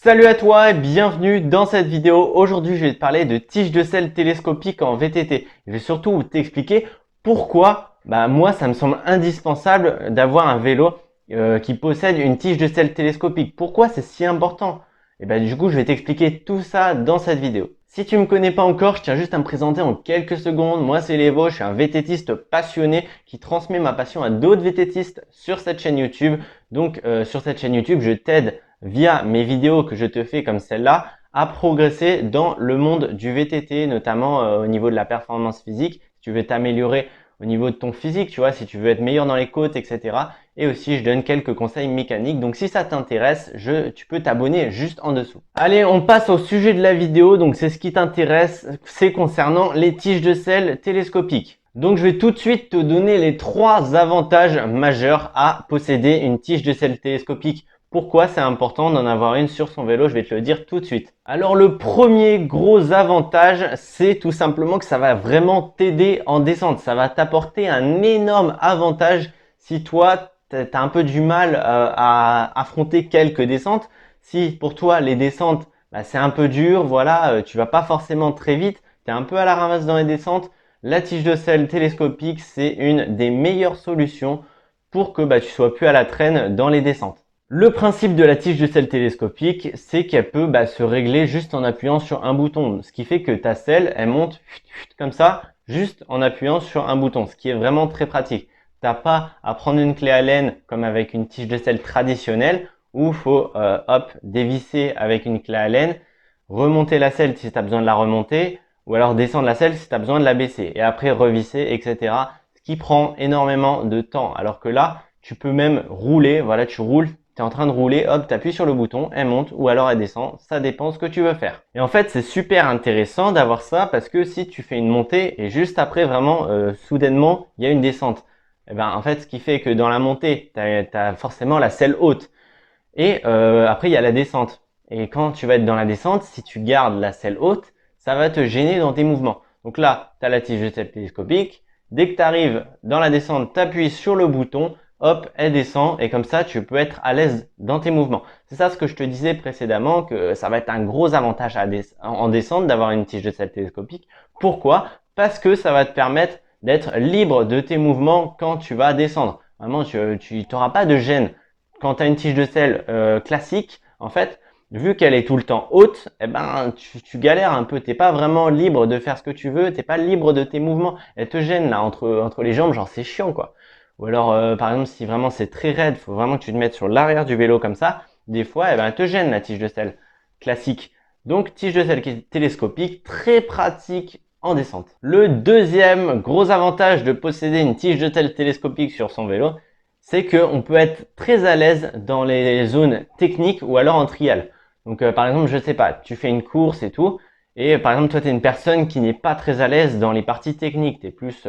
Salut à toi et bienvenue dans cette vidéo. Aujourd'hui, je vais te parler de tiges de selle télescopiques en VTT. Je vais surtout t'expliquer pourquoi moi, ça me semble indispensable d'avoir un vélo qui possède une tige de selle télescopique. Pourquoi c'est si important? Et du coup, je vais t'expliquer tout ça dans cette vidéo. Si tu me connais pas encore, je tiens juste à me présenter en quelques secondes. Moi, c'est Lévo, je suis un VTTiste passionné qui transmet ma passion à d'autres VTTistes sur cette chaîne YouTube. Donc, sur cette chaîne YouTube, je t'aide via mes vidéos que je te fais comme celle-là, à progresser dans le monde du VTT, notamment au niveau de la performance physique. Si tu veux t'améliorer au niveau de ton physique, tu vois, si tu veux être meilleur dans les côtes, etc. Et aussi, je donne quelques conseils mécaniques. Donc, si ça t'intéresse, tu peux t'abonner juste en dessous. Allez, on passe au sujet de la vidéo. Donc, c'est ce qui t'intéresse, c'est concernant les tiges de selle télescopiques. Donc, je vais tout de suite te donner les 3 avantages majeurs à posséder une tige de selle télescopique. Pourquoi c'est important d'en avoir une sur son vélo? Je vais te le dire tout de suite. Alors le premier gros avantage, c'est tout simplement que ça va vraiment t'aider en descente. Ça va t'apporter un énorme avantage si toi, tu as un peu du mal à affronter quelques descentes. Si pour toi, les descentes, c'est un peu dur, voilà, tu vas pas forcément très vite, tu es un peu à la ramasse dans les descentes, la tige de selle télescopique, c'est une des meilleures solutions pour que tu sois plus à la traîne dans les descentes. Le principe de la tige de selle télescopique, c'est qu'elle peut se régler juste en appuyant sur un bouton. Ce qui fait que ta selle, elle monte comme ça, juste en appuyant sur un bouton, ce qui est vraiment très pratique. T'as pas à prendre une clé Allen comme avec une tige de selle traditionnelle, où il faut dévisser avec une clé Allen, remonter la selle si tu as besoin de la remonter, ou alors descendre la selle si tu as besoin de la baisser, et après revisser, etc. Ce qui prend énormément de temps. Alors que là, tu peux même rouler, voilà, tu roules, tu es en train de rouler, hop, tu appuies sur le bouton, elle monte ou alors elle descend, ça dépend ce que tu veux faire. Et en fait, c'est super intéressant d'avoir ça parce que si tu fais une montée et juste après vraiment, soudainement, il y a une descente. Et en fait, ce qui fait que dans la montée, tu as forcément la selle haute. Et après, il y a la descente. Et quand tu vas être dans la descente, si tu gardes la selle haute, ça va te gêner dans tes mouvements. Donc là, tu as la tige de selle télescopique. Dès que tu arrives dans la descente, tu appuies sur le bouton, hop, elle descend et comme ça, tu peux être à l'aise dans tes mouvements. C'est ça ce que je te disais précédemment, que ça va être un gros avantage en descente d'avoir une tige de selle télescopique. Pourquoi? Parce que ça va te permettre d'être libre de tes mouvements quand tu vas descendre. Vraiment, tu n'auras pas de gêne. Quand tu as une tige de selle classique, en fait, vu qu'elle est tout le temps haute, tu galères un peu. T'es pas vraiment libre de faire ce que tu veux. T'es pas libre de tes mouvements. Elle te gêne là entre les jambes, genre c'est chiant quoi. Ou alors, par exemple, si vraiment c'est très raide, faut vraiment que tu te mettes sur l'arrière du vélo comme ça. Des fois, elle te gêne la tige de selle classique. Donc, tige de selle qui est télescopique, très pratique en descente. Le deuxième gros avantage de posséder une tige de selle télescopique sur son vélo, c'est qu'on peut être très à l'aise dans les zones techniques ou alors en trial. Donc, par exemple, je sais pas, tu fais une course et tout, et par exemple, toi, tu es une personne qui n'est pas très à l'aise dans les parties techniques, tu es plus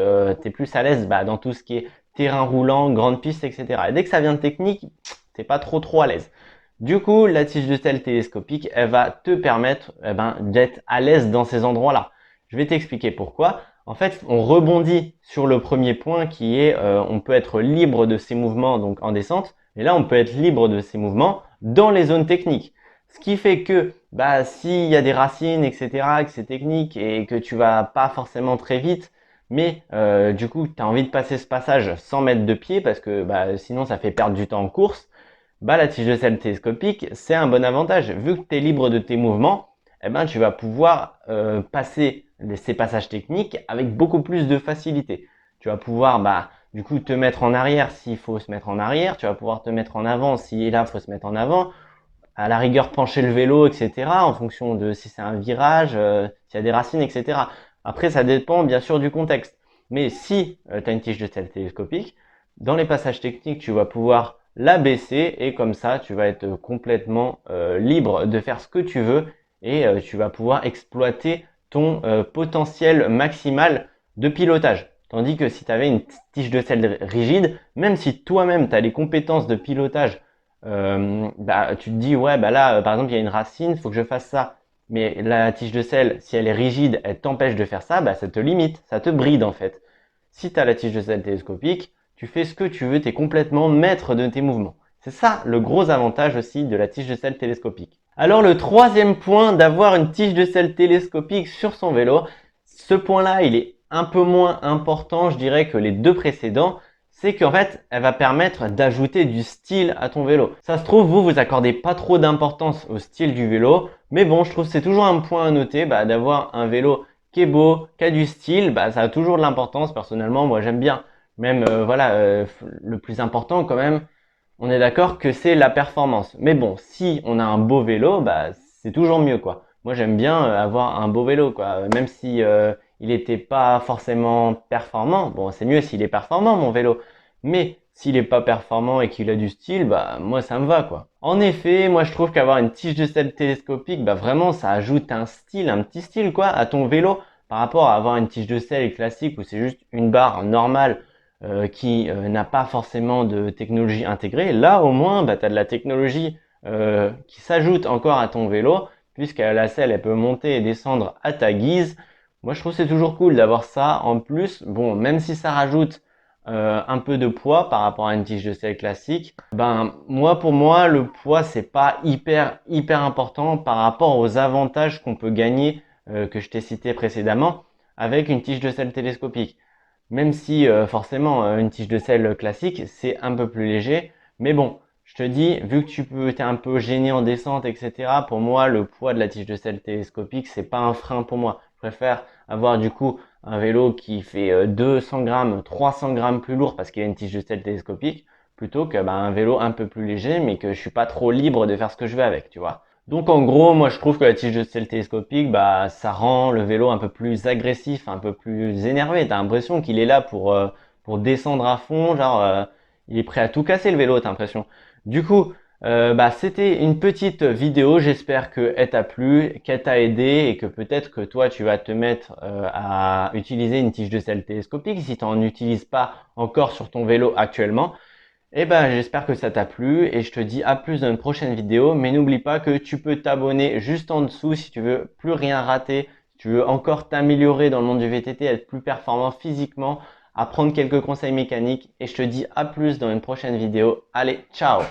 à l'aise dans tout ce qui est terrain roulant, grande piste, etc. Et dès que ça vient de technique, t'es pas trop à l'aise. Du coup, la tige de selle télescopique, elle va te permettre d'être à l'aise dans ces endroits-là. Je vais t'expliquer pourquoi. En fait, on rebondit sur le premier point qui est on peut être libre de ses mouvements donc en descente, et là on peut être libre de ses mouvements dans les zones techniques. Ce qui fait que s'il y a des racines, etc., que c'est technique et que tu vas pas forcément très vite, mais du coup tu as envie de passer ce passage sans mettre de pied parce que sinon ça fait perdre du temps en course, la tige de selle télescopique c'est un bon avantage. Vu que tu es libre de tes mouvements, tu vas pouvoir passer ces passages techniques avec beaucoup plus de facilité. Tu vas pouvoir du coup te mettre en arrière s'il faut se mettre en arrière, tu vas pouvoir te mettre en avant si là il faut se mettre en avant, à la rigueur pencher le vélo, etc. en fonction de si c'est un virage, s'il y a des racines, etc. Après, ça dépend bien sûr du contexte. Mais si tu as une tige de selle télescopique, dans les passages techniques, tu vas pouvoir la baisser et comme ça, tu vas être complètement libre de faire ce que tu veux et tu vas pouvoir exploiter ton potentiel maximal de pilotage. Tandis que si tu avais une tige de selle rigide, même si toi-même tu as les compétences de pilotage, tu te dis ouais là par exemple il y a une racine, faut que je fasse ça. Mais la tige de selle, si elle est rigide, elle t'empêche de faire ça, ça te limite, ça te bride en fait. Si tu as la tige de selle télescopique, tu fais ce que tu veux, tu es complètement maître de tes mouvements. C'est ça le gros avantage aussi de la tige de selle télescopique. Alors le troisième point d'avoir une tige de selle télescopique sur son vélo, ce point-là il est un peu moins important je dirais que les deux précédents, c'est qu'en fait elle va permettre d'ajouter du style à ton vélo. Ça se trouve vous accordez pas trop d'importance au style du vélo, mais bon je trouve que c'est toujours un point à noter d'avoir un vélo qui est beau, qui a du style, ça a toujours de l'importance. Personnellement moi j'aime bien. Même le plus important quand même, on est d'accord que c'est la performance. Mais bon, si on a un beau vélo, c'est toujours mieux quoi. Moi j'aime bien avoir un beau vélo quoi. Même si il n'était pas forcément performant, bon c'est mieux s'il est performant mon vélo. Mais s'il est pas performant et qu'il a du style, moi ça me va quoi. En effet, moi je trouve qu'avoir une tige de selle télescopique, vraiment ça ajoute un style, un petit style quoi à ton vélo par rapport à avoir une tige de selle classique où c'est juste une barre normale qui n'a pas forcément de technologie intégrée. Là, au moins, tu as de la technologie qui s'ajoute encore à ton vélo, puisque la selle, elle peut monter et descendre à ta guise. Moi, je trouve que c'est toujours cool d'avoir ça. En plus, bon, même si ça rajoute un peu de poids par rapport à une tige de selle classique, pour moi, le poids, c'est pas hyper important par rapport aux avantages qu'on peut gagner que je t'ai cité précédemment avec une tige de selle télescopique. Même si forcément une tige de selle classique c'est un peu plus léger, mais bon, je te dis, vu que t'es un peu gêné en descente, etc. Pour moi, le poids de la tige de selle télescopique c'est pas un frein pour moi. Je préfère avoir du coup un vélo qui fait 200 grammes, 300 grammes plus lourd parce qu'il a une tige de selle télescopique, plutôt que un vélo un peu plus léger, mais que je suis pas trop libre de faire ce que je veux avec, tu vois. Donc en gros, moi je trouve que la tige de selle télescopique, ça rend le vélo un peu plus agressif, un peu plus énervé. T'as l'impression qu'il est là pour descendre à fond, il est prêt à tout casser le vélo, t'as l'impression. Du coup, c'était une petite vidéo. J'espère qu'elle t'a plu, qu'elle t'a aidé et que peut-être que toi tu vas te mettre à utiliser une tige de selle télescopique si tu n'en utilises pas encore sur ton vélo actuellement. J'espère que ça t'a plu et je te dis à plus dans une prochaine vidéo. Mais n'oublie pas que tu peux t'abonner juste en dessous si tu veux plus rien rater, si tu veux encore t'améliorer dans le monde du VTT, être plus performant physiquement, apprendre quelques conseils mécaniques. Et je te dis à plus dans une prochaine vidéo. Allez, ciao!